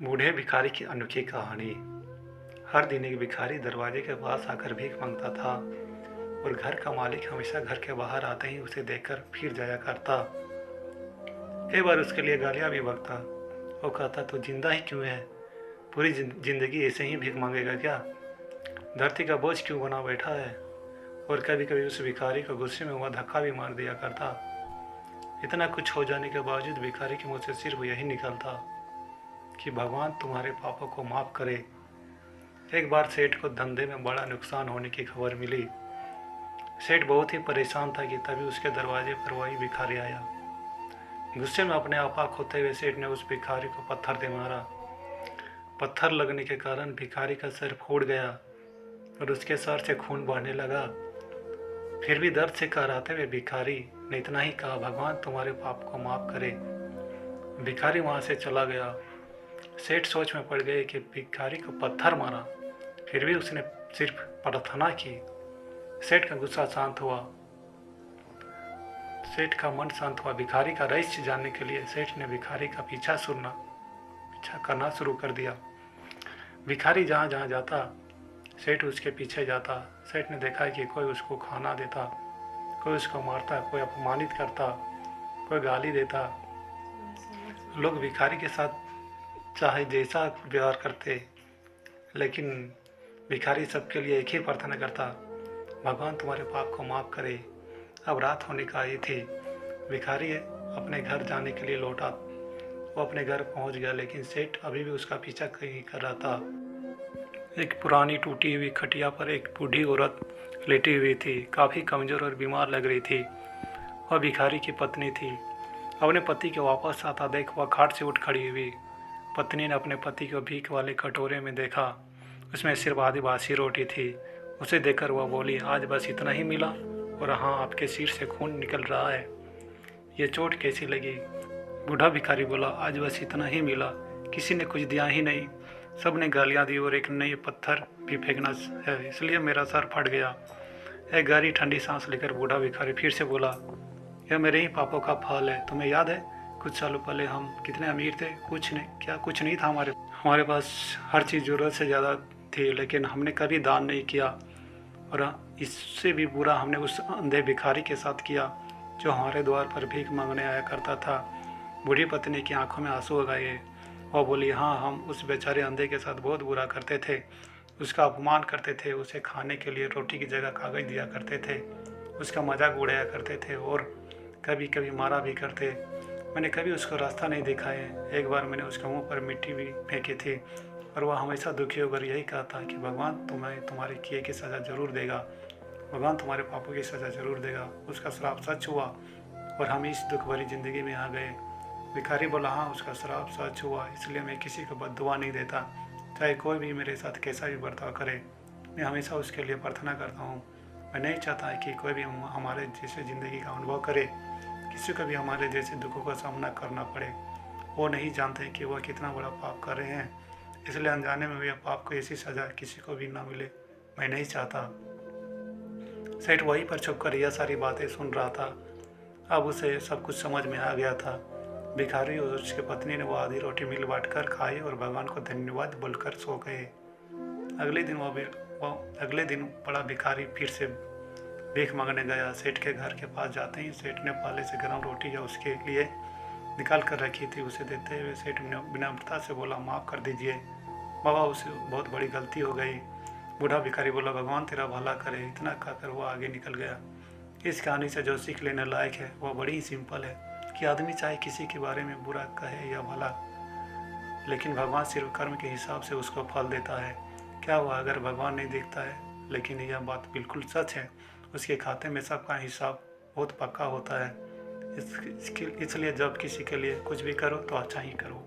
बूढ़े भिखारी की अनोखी कहानी। हर दिन एक भिखारी दरवाजे के पास आकर भीख मांगता था और घर का मालिक हमेशा घर के बाहर आते ही उसे देखकर फिर जाया करता। कई बार उसके लिए गालियां भी बकता। वो कहता तो जिंदा ही क्यों है, पूरी जिंदगी ऐसे ही भीख मांगेगा क्या, धरती का बोझ क्यों बना बैठा है। और कभी कभी उस भिखारी को गुस्से में हुआ धक्का भी मार दिया करता। इतना कुछ हो जाने के बावजूद भिखारी के मुंह से सिर्फ यही निकलता कि भगवान तुम्हारे पापों को माफ़ करे। एक बार सेठ को धंधे में बड़ा नुकसान होने की खबर मिली। सेठ बहुत ही परेशान था कि तभी उसके दरवाजे पर वही भिखारी आया। गुस्से में अपने आपा खोते हुए सेठ ने उस भिखारी को पत्थर दे मारा। पत्थर लगने के कारण भिखारी का सिर फूट गया और उसके सर से खून बहने लगा। फिर भी दर्द से कराते हुए भिखारी ने इतना ही कहा, भगवान तुम्हारे पाप को माफ़ करे। भिखारी वहाँ से चला गया। सेठ सोच में पड़ गए कि भिखारी को पत्थर मारा, फिर भी उसने सिर्फ प्रार्थना की। सेठ का गुस्सा शांत हुआ, सेठ का मन शांत हुआ। भिखारी का रहस्य जानने के लिए सेठ ने भिखारी का पीछा करना शुरू कर दिया। भिखारी जहाँ जहाँ जाता सेठ उसके पीछे जाता। सेठ ने देखा कि कोई उसको खाना देता, कोई उसको मारता, कोई अपमानित करता, कोई गाली देता। लोग भिखारी के साथ चाहे जैसा व्यवहार करते, लेकिन भिखारी सबके लिए एक ही प्रार्थना करता, भगवान तुम्हारे पाप को माफ़ करे। अब रात होने का आई थी। भिखारी अपने घर जाने के लिए लौटा। वो अपने घर पहुंच गया, लेकिन सेठ अभी भी उसका पीछा कहीं कर रहा था। एक पुरानी टूटी हुई खटिया पर एक बूढ़ी औरत लेटी हुई थी, काफ़ी कमज़ोर और बीमार लग रही थी। वह भिखारी की पत्नी थी। अपने पति के वापस आता देख वह खाट से उठ खड़ी हुई। पत्नी ने अपने पति को भीख वाले कटोरे में देखा, उसमें सिर्फ आधी बासी रोटी थी। उसे देखकर वह बोली, आज बस इतना ही मिला और हाँ, आपके सिर से खून निकल रहा है, ये चोट कैसी लगी। बूढ़ा भिखारी बोला, आज बस इतना ही मिला, किसी ने कुछ दिया ही नहीं, सब ने गालियाँ दी और एक नए पत्थर भी फेंकना है, इसलिए मेरा सर फट गया। एक गहरी ठंडी सांस लेकर बूढ़ा भिखारी फिर से बोला, यह मेरे ही पापों का फल है। तुम्हें याद है कुछ सालों पहले हम कितने अमीर थे, कुछ नहीं था हमारे पास हर चीज़ ज़रूरत से ज़्यादा थी, लेकिन हमने कभी दान नहीं किया। और इससे भी बुरा हमने उस अंधे भिखारी के साथ किया जो हमारे द्वार पर भीख मांगने आया करता था। बूढ़ी पत्नी की आंखों में आंसू आ गए। वह बोली, हाँ, हम उस बेचारे अंधे के साथ बहुत बुरा करते थे, उसका अपमान करते थे, उसे खाने के लिए रोटी की जगह कागज़ दिया करते थे, उसका मजाक उड़ाया करते थे और कभी कभी मारा भी करते। मैंने कभी उसको रास्ता नहीं देखा है। एक बार मैंने उसके मुंह पर मिट्टी भी फेंकी थी और वह हमेशा दुखी होकर यही कहता कि भगवान तुम्हें तुम्हारे किए की सज़ा ज़रूर देगा, भगवान तुम्हारे पापों की सज़ा ज़रूर देगा। उसका श्राप सच हुआ और हम इस दुख भरी ज़िंदगी में आ गए। भिखारी बोला, हाँ, उसका श्राप सच हुआ, इसलिए मैं किसी को बद्दुआ नहीं देता, चाहे कोई भी मेरे साथ कैसा भी बर्ताव करे। मैं हमेशा उसके लिए प्रार्थना करता हूँ। मैं नहीं चाहता कि कोई भी हमारे जैसे ज़िंदगी का अनुभव करे, किसी को भी हमारे जैसे दुखों का सामना करना पड़े। वो नहीं जानते कि वह कितना बड़ा पाप कर रहे हैं, इसलिए अनजाने में भी पाप को ऐसी सज़ा किसी को भी ना मिले, मैं नहीं चाहता। सेठ वहीं पर छुप कर यह सारी बातें सुन रहा था। अब उसे सब कुछ समझ में आ गया था। भिखारी और उसकी पत्नी ने वो आधी रोटी मिल बांट कर खाई और भगवान को धन्यवाद बोलकर सो गए। अगले दिन बड़ा भिखारी फिर से भीख मांगने गया। सेठ के घर के पास जाते ही सेठ ने पहले से गर्म रोटी या उसके लिए निकाल कर रखी थी, उसे देते हुए सेठ ने विनम्रता से बोला, माफ़ कर दीजिए बाबा, उसे बहुत बड़ी गलती हो गई। बूढ़ा भिखारी बोला, भगवान तेरा भला करे। इतना कहकर वो आगे निकल गया। इस कहानी से जो सीख लेने लायक है वह बड़ी ही सिंपल है कि आदमी चाहे किसी के बारे में बुरा कहे या भला, लेकिन भगवान सिर्फ कर्म के हिसाब से उसको फल देता है। क्या हुआ अगर भगवान नहीं देखता है, लेकिन यह बात बिल्कुल सच है, उसके खाते में सबका हिसाब बहुत पक्का होता है। इसलिए जब किसी के लिए कुछ भी करो तो अच्छा ही करो।